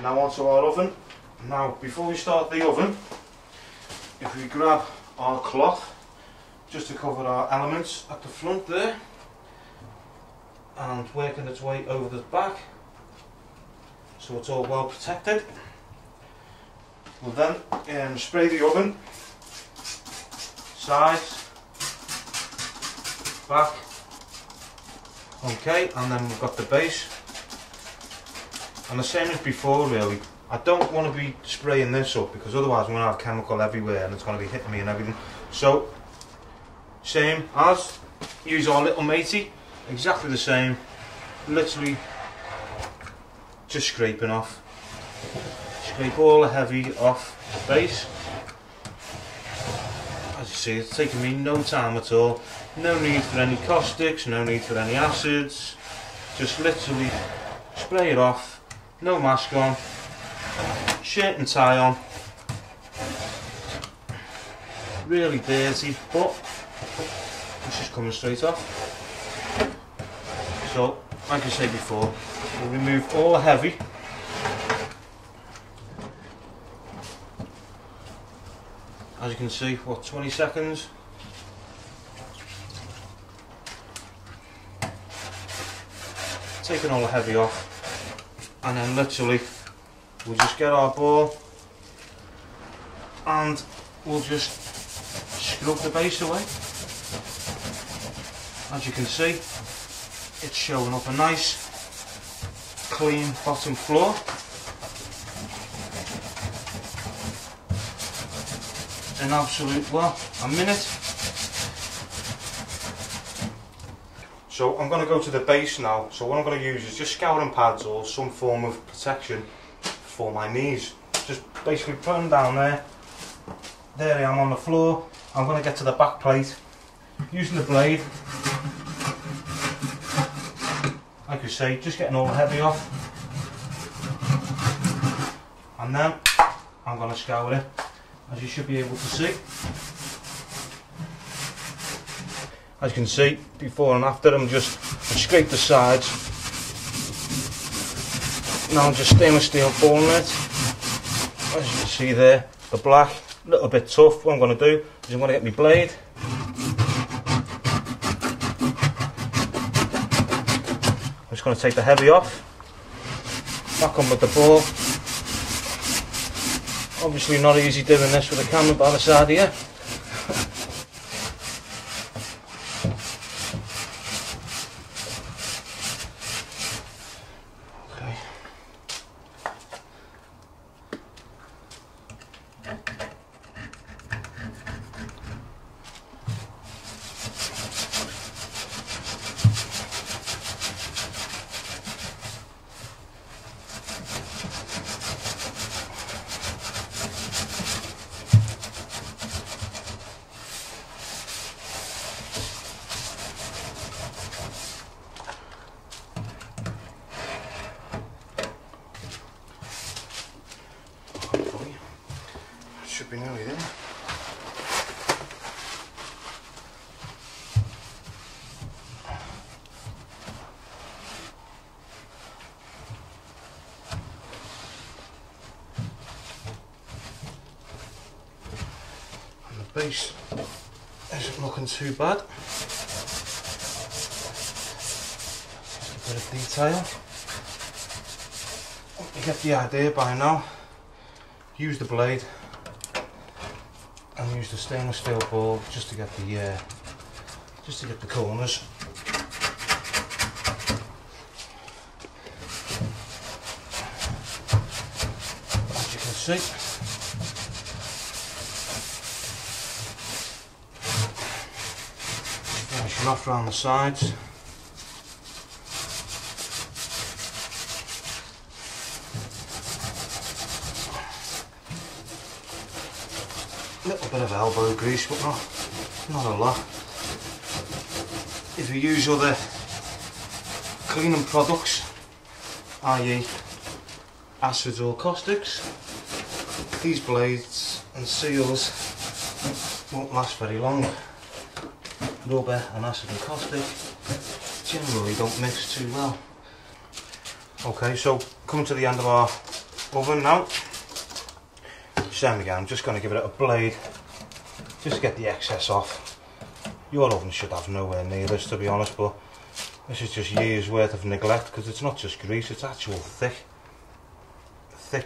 Now onto our oven. Now before we start the oven, if we grab our cloth just to cover our elements at the front there and working its way over the back so it's all well protected. We'll then spray the oven, sides, back, okay, and then we've got the base. And the same as before really, I don't want to be spraying this up because otherwise I'm going to have chemical everywhere and it's going to be hitting me and everything. So, same as, use our little matey, exactly the same, literally just scraping off. Scrape all the heavy off the base. As you see, it's taking me no time at all. No need for any caustics, no need for any acids. Just literally spray it off, no mask on, shirt and tie on. Really dirty, but it's just coming straight off. So, like I said before, we'll remove all the heavy. As you can see, what, 20 seconds? Taking all the heavy off, and then literally we'll just get our ball and we'll just scrub the base away. As you can see, it's showing up a nice clean bottom floor. In absolute, well, a minute. So I'm going to go to the base now. So what I'm going to use is just scouring pads or some form of protection for my knees. Just basically put them down there. There I am on the floor. I'm going to get to the back plate using the blade. Like I say, just getting all the heavy off. And then I'm going to scour it, as you should be able to see. As you can see, before and after, I scrape the sides. Now I'm just stainless steel balling it. As you can see there, the black, a little bit tough. What I'm going to do is I'm going to get my blade. I'm just going to take the heavy off. Back on with the ball. Obviously not easy doing this with the camera by the side here. Okay. Should be nearly there. And the base isn't looking too bad. Just a bit of detail. You get the idea by now. Use the blade and use the stainless steel ball just to get the corners. As you can see, finishing off around the sides. Little bit of elbow grease, but not a lot. If you use other cleaning products, i.e. acids or caustics, these blades and seals won't last very long. Rubber and acid and caustic generally don't mix too well. Okay, so coming to the end of our oven now. Same again, I'm just going to give it a blade just to get the excess off. Your oven should have nowhere near this, to be honest, but this is just years worth of neglect, because it's not just grease, it's actual thick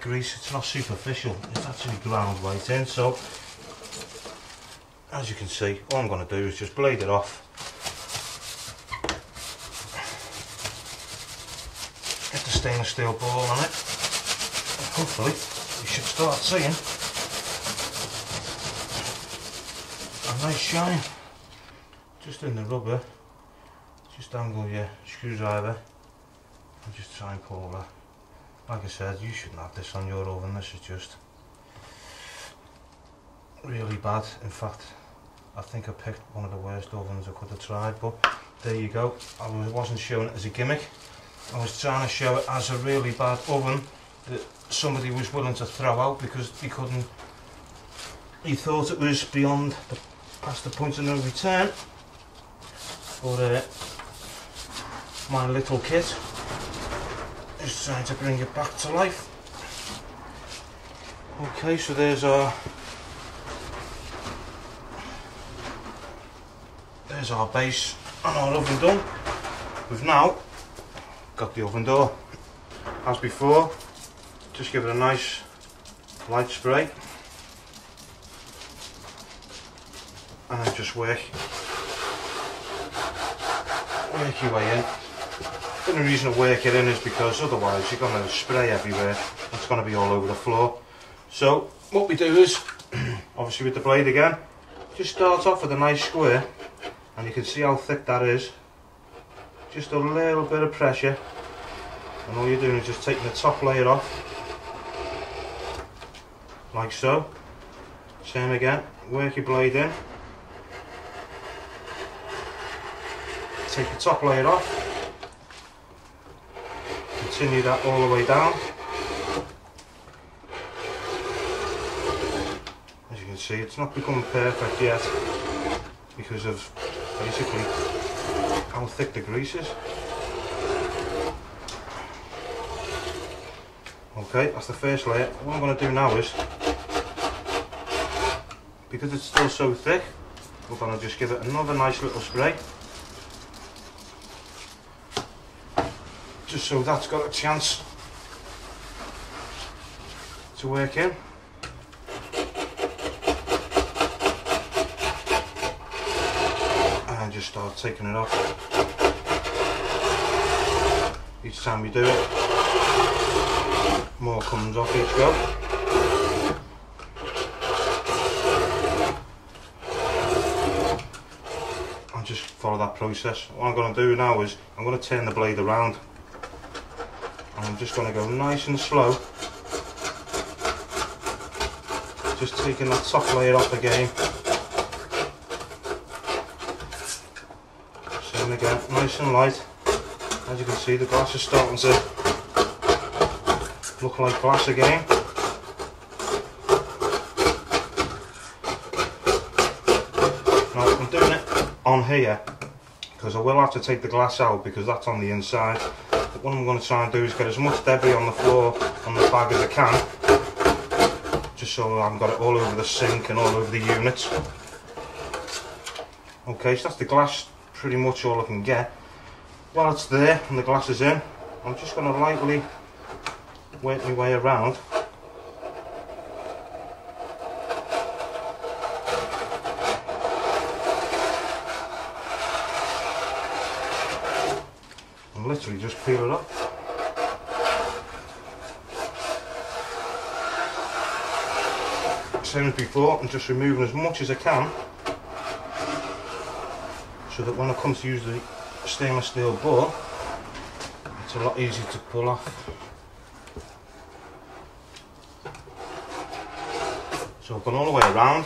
grease. It's not superficial, it's actually ground right in. So as you can see, all I'm going to do is just blade it off, get the stainless steel ball on it, and hopefully you should start seeing a nice shine just in the rubber. Just angle your screwdriver and just try and pull that. Like I said, you shouldn't have this on your oven. This is just really bad. In fact, I think I picked one of the worst ovens I could have tried, but there you go. I wasn't showing it as a gimmick. I was trying to show it as a really bad oven that somebody was willing to throw out because he thought it was past the point of no return. But my little kit is trying to bring it back to life. Okay, so there's our base and our oven done. We've now got the oven door. As before, just give it a nice light spray and then just work your way in. The only reason to work it in is because otherwise you're going to spray everywhere. It's going to be all over the floor. So what we do is, obviously with the blade again, just start off with a nice square, and you can see how thick that is. Just a little bit of pressure, and all you're doing is just taking the top layer off, like so. Same again, work your blade in. Take the top layer off, continue that all the way down. As you can see, it's not become perfect yet because of basically how thick the grease is. Okay, that's the first layer. What I'm going to do now is, because it's still so thick, we're going to just give it another nice little spray. Just so that's got a chance to work in. And just start taking it off. Each time you do it, more comes off each go. And just follow that process. What I'm going to do now is, I'm going to turn the blade around. I'm just going to go nice and slow, just taking that top layer off again. Same again, nice and light. As you can see, the glass is starting to look like glass again. Now I'm doing it on here because I will have to take the glass out because that's on the inside. But what I'm going to try and do is get as much debris on the floor, on the bag as I can, just so I've got it all over the sink and all over the units. Okay, so that's the glass, pretty much all I can get. While it's there and the glass is in, I'm just going to lightly work my way around. And literally just peel it up. Same as before, I'm just removing as much as I can so that when I come to use the stainless steel bore, it's a lot easier to pull off. So I've gone all the way around.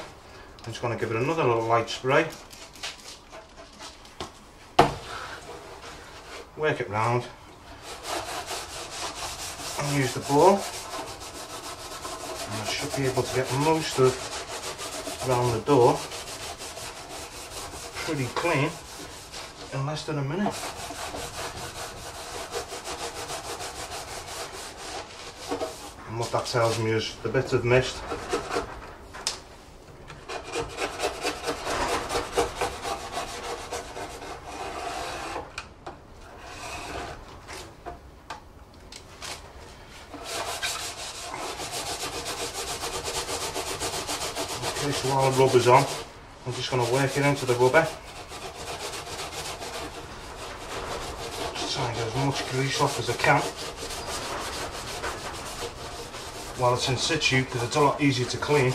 I'm just going to give it another little light spray. Work it round and use the bore. And I should be able to get most of around the door pretty clean in less than a minute. And what that tells me is the bits of mist okay, so while the rubber's on, I'm just going to work it into the rubber. Just try and get as much grease off as I can while it's in situ, because it's a lot easier to clean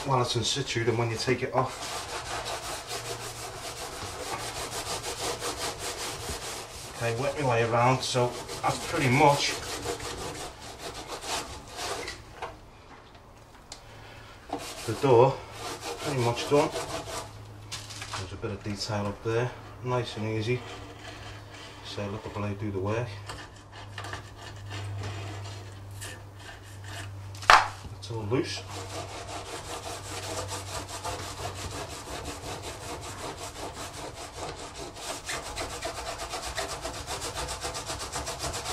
while it's in situ than when you take it off. Okay, work my way around, so that's pretty much the door, pretty much done. There's a bit of detail up there, nice and easy. So let the blade do the work. It's all loose.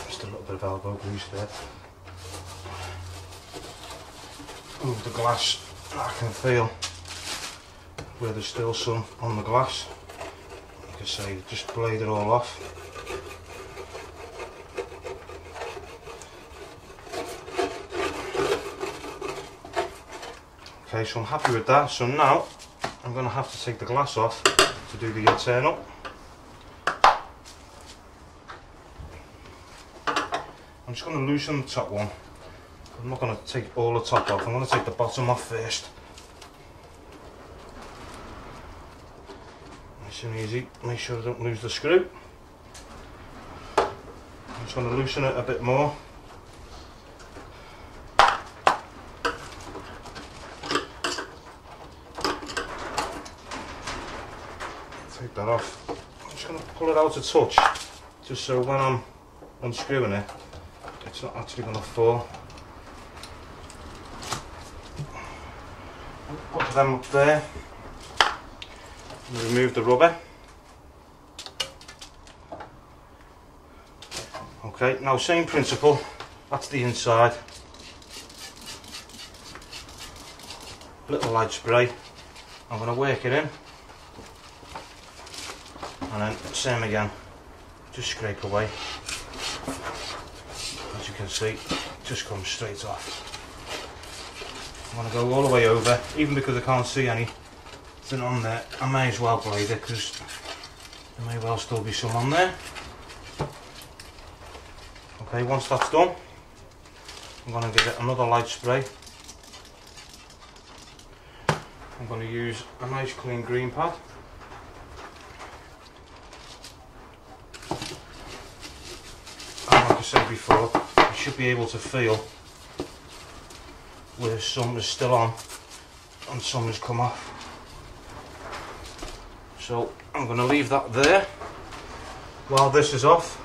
Just a little bit of elbow grease there. Move the glass, I can feel where there's still some on the glass. Like I say, just blade it all off. Okay, so I'm happy with that. So now I'm going to have to take the glass off to do the internal. I'm just going to loosen the top one. I'm not going to take all the top off, I'm going to take the bottom off first. Nice and easy, make sure I don't lose the screw. I'm just going to loosen it a bit more. Take that off. I'm just going to pull it out a touch, just so when I'm unscrewing it, it's not actually going to fall. Put them up there, and remove the rubber. Okay, now same principle, that's the inside. Little light spray, I'm going to work it in, and then same again, just scrape away. As you can see, just comes straight off. I'm going to go all the way over, even because I can't see anything on there. I may as well blade it because there may well still be some on there. Okay, once that's done, I'm going to give it another light spray. I'm going to use a nice clean green pad. And like I said before, you should be able to feel where some is still on and some has come off. So I'm going to leave that there. While this is off,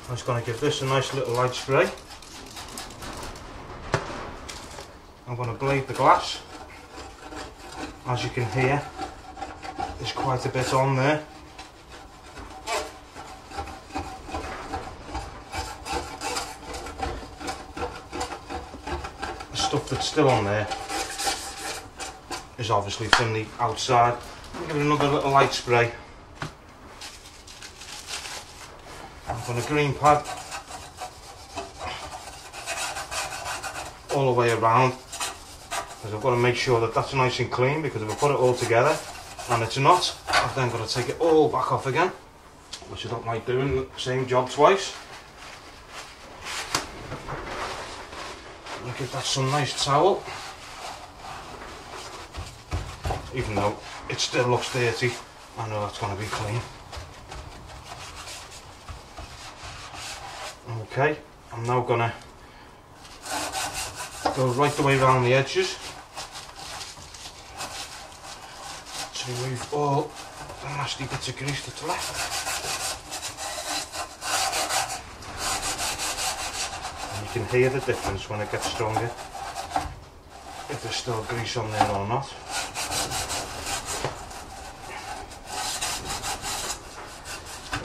I'm just going to give this a nice little light spray. I'm going to blade the glass. As you can hear, there's quite a bit on there. Stuff that's still on there is obviously from the outside. I'll give it another little light spray. I'm going to green pad all the way around, because I've got to make sure that that's nice and clean, because if I put it all together and it's not, I've then got to take it all back off again, which I don't like doing the same job twice. Give that some nice towel, even though it still looks dirty. I know that's going to be clean. Okay, I'm now going to go right the way around the edges to remove all the nasty bits of grease that's left. You can hear the difference when it gets stronger, if there's still grease on there or not.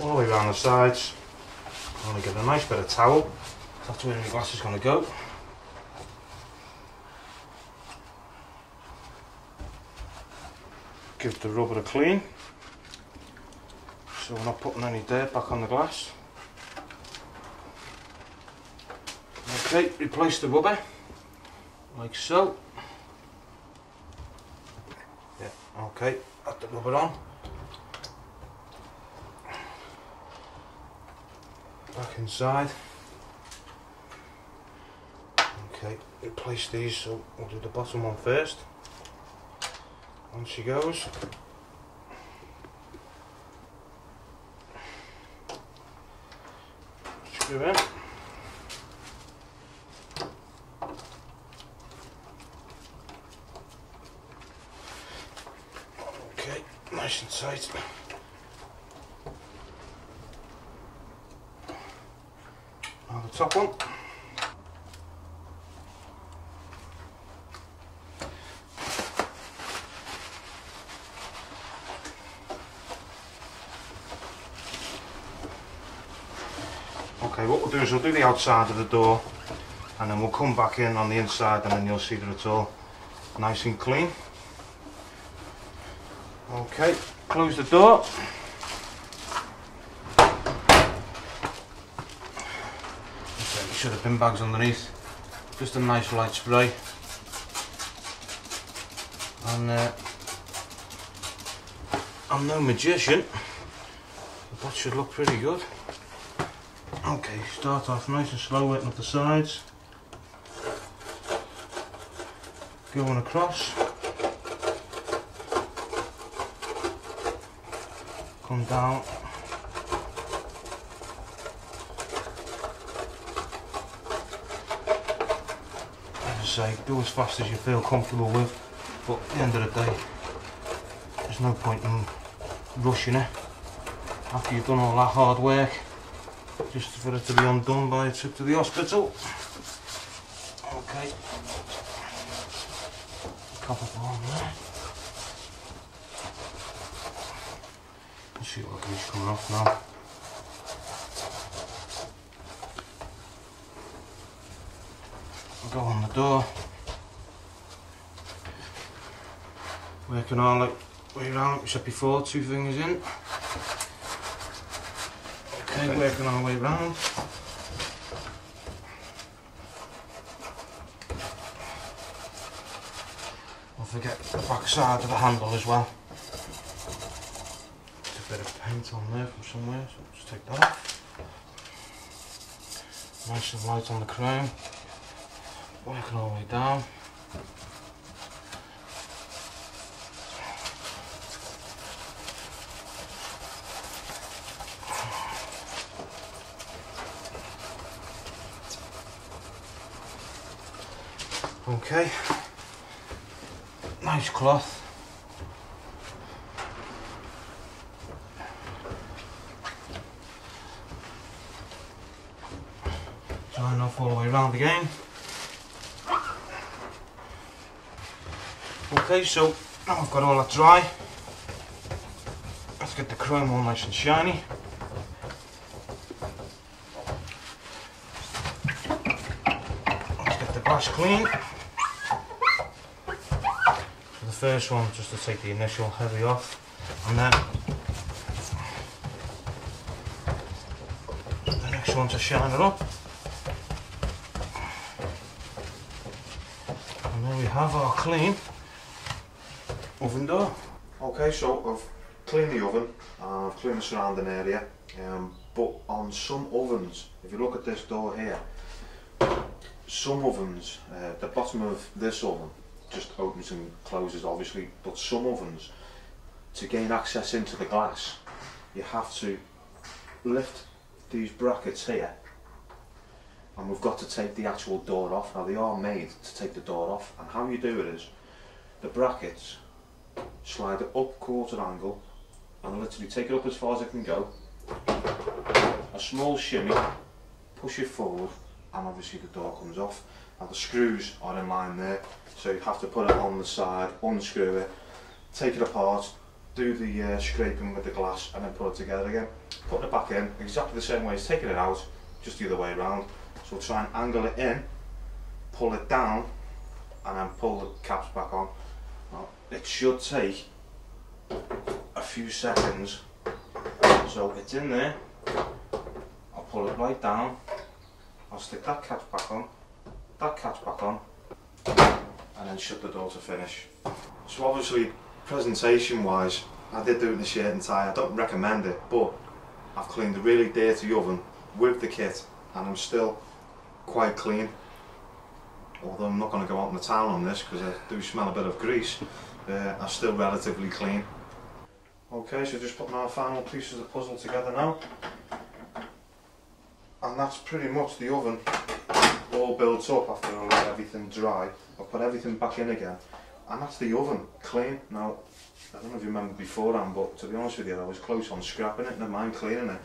All the way around the sides. I'm going to give it a nice bit of towel That's where my glass is going to go. Give the rubber a clean, so we're not putting any dirt back on the glass. Okay, replace the rubber, like so. Yeah, okay, add the rubber on. Back inside. Okay, replace these, so we'll do the bottom one first. On she goes. Screw in. Okay, nice and tight. Now the top one. Okay, what we'll do is we'll do the outside of the door and then we'll come back in on the inside and then you'll see that it's all nice and clean. Okay, close the door. Okay, we should have bin bags underneath. Just a nice light spray. And I'm no magician, but that should look pretty good. Okay, start off nice and slow, working up the sides. Going across. Come down. As I say, do as fast as you feel comfortable with, but at the end of the day, there's no point in rushing it after you've done all that hard work. Just for it to be undone by a trip to the hospital. Okay. Copper ball there. Let's see what grease coming off now. I'll go on the door. Working all like way around, like we said before, 2 fingers in. Okay, working our way round. Don't forget the back side of the handle as well. There's a bit of paint on there from somewhere, so I'll just take that off. Nice and light on the chrome. Working our way down. Okay, nice cloth. Drying off all the way around again. Okay, so now I've got all that dry. Let's get the chrome all nice and shiny. Let's get the glass clean. First one, just to take the initial heavy off, and then the next one to shine it up. And there we have our clean oven door. Okay, so I've cleaned the oven, I've cleaned the surrounding area, but on some ovens, if you look at this door here, some ovens, the bottom of this oven just opens and closes obviously, but some ovens, to gain access into the glass, you have to lift these brackets here, and we've got to take the actual door off. Now they are made to take the door off, and how you do it is the brackets slide it up quarter angle and literally take it up as far as it can go, a small shimmy, push it forward, and obviously the door comes off. Now the screws are in line there, so you have to put it on the side, unscrew it, take it apart, do the scraping with the glass, and then put it together again. Putting it back in exactly the same way as taking it out, just the other way around. So try and angle it in, pull it down, and then pull the caps back on. Now, it should take a few seconds. So it's in there, I'll pull it right down, I'll stick that catch back on, and then shut the door to finish. So obviously, presentation wise, I did do it in the shirt and tie. I don't recommend it, but I've cleaned a really dirty oven with the kit and I'm still quite clean. Although I'm not going to go out in the town on this because I do smell a bit of grease, I'm still relatively clean. Okay, so just putting our final pieces of the puzzle together now. And that's pretty much the oven all built up after I let everything dry. I'll put everything back in again. And that's the oven, clean. Now, I don't know if you remember beforehand, but to be honest with you, I was close on scrapping it, never mind cleaning it.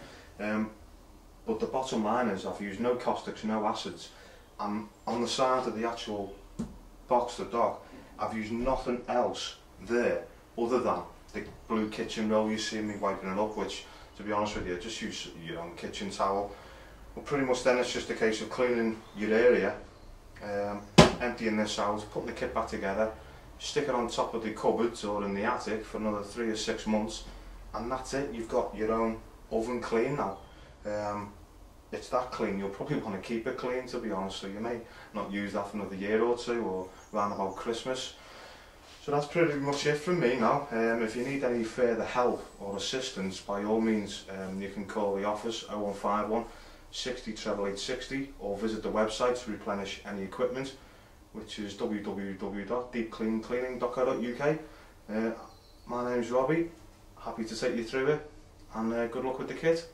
But the bottom line is I've used no caustics, no acids. And on the side of the actual box, the dock, I've used nothing else there other than the blue kitchen roll you see me wiping it up, which, to be honest with you, just use your own kitchen towel. But pretty much then it's just a case of cleaning your area, emptying this out, putting the kit back together, stick it on top of the cupboards or in the attic for another 3 or 6 months, and that's it. You've got your own oven clean now. It's that clean. You'll probably want to keep it clean, to be honest, so you may not use that for another year or two or around about Christmas. So that's pretty much it from me now. If you need any further help or assistance, by all means you can call the office 0151 60 88860 or visit the website to replenish any equipment, which is www.deepcleancleaning.co.uk. My name's Robbie, happy to take you through it, and good luck with the kit.